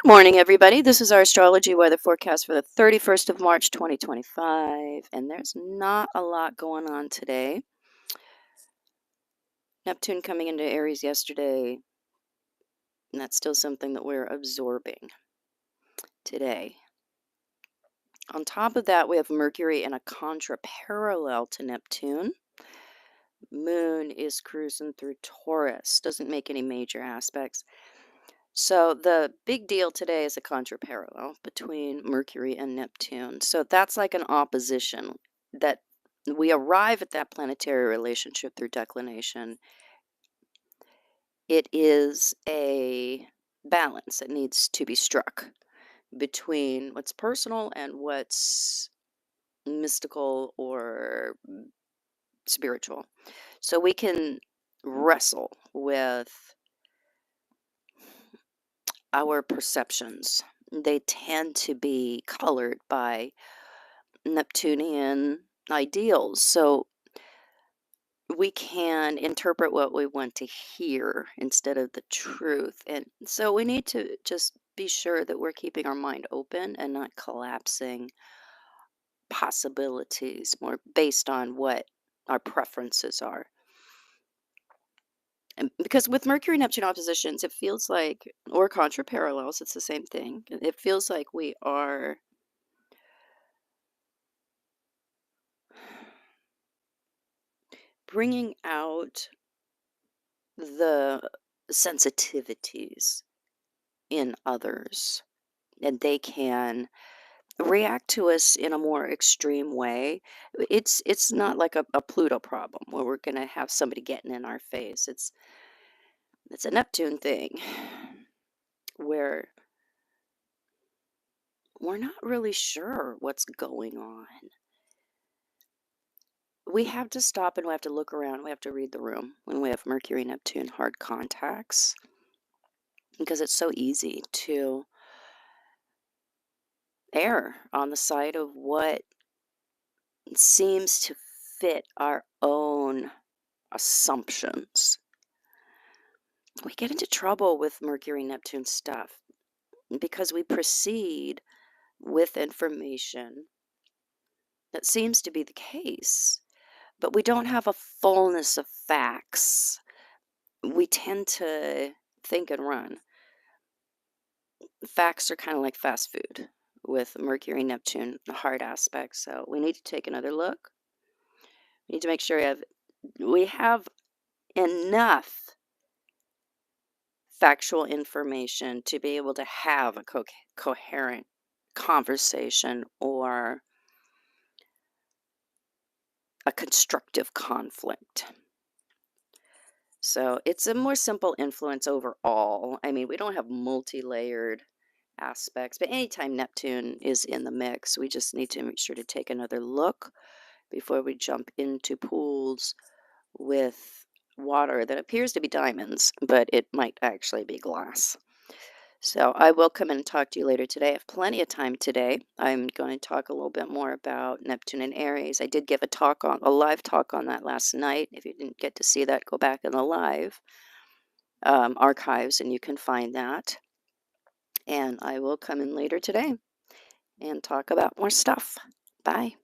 Morning, everybody. This is our astrology weather forecast for the 31st of March, 2025. And there's not a lot going on today. Neptune coming into Aries yesterday, and that's still something that we're absorbing today. On top of that, we have Mercury in a contra parallel to Neptune. Moon is cruising through Taurus, doesn't make any major aspects. So the big deal today is a contraparallel between Mercury and Neptune. So that's like an opposition that we arrive at that planetary relationship through declination. It is a balance that needs to be struck between what's personal and what's mystical or spiritual. So we can wrestle with our perceptions. They tend to be colored by Neptunian ideals. So we can interpret what we want to hear instead of the truth. And so we need to just be sure that we're keeping our mind open and not collapsing possibilities more based on what our preferences are. And because with Mercury Neptune oppositions, it feels like, or contra parallels, it's the same thing. It feels like we are bringing out the sensitivities in others, and they can react to us in a more extreme way. It's not like a Pluto problem where we're going to have somebody getting in our face. It's a Neptune thing where we're not really sure what's going on. We have to stop and we have to look around. We have to read the room when we have Mercury Neptune hard contacts, because it's so easy to err on the side of what seems to fit our own assumptions. We get into trouble with Mercury Neptune stuff because we proceed with information that seems to be the case, but we don't have a fullness of facts. We tend to think and run. Facts are kind of like fast food with Mercury Neptune hard aspects, so we need to take another look. We need to make sure we have enough factual information to be able to have a coherent conversation or a constructive conflict. So it's a more simple influence overall. I mean, we don't have multi-layered aspects, but anytime Neptune is in the mix, we just need to make sure to take another look before we jump into pools with water that appears to be diamonds, but it might actually be glass. So I will come in and talk to you later today. I have plenty of time today. I'm going to talk a little bit more about Neptune and Aries. I did give a live talk on that last night. If you didn't get to see that, go back in the live archives and you can find that. And I will come in later today and talk about more stuff. Bye.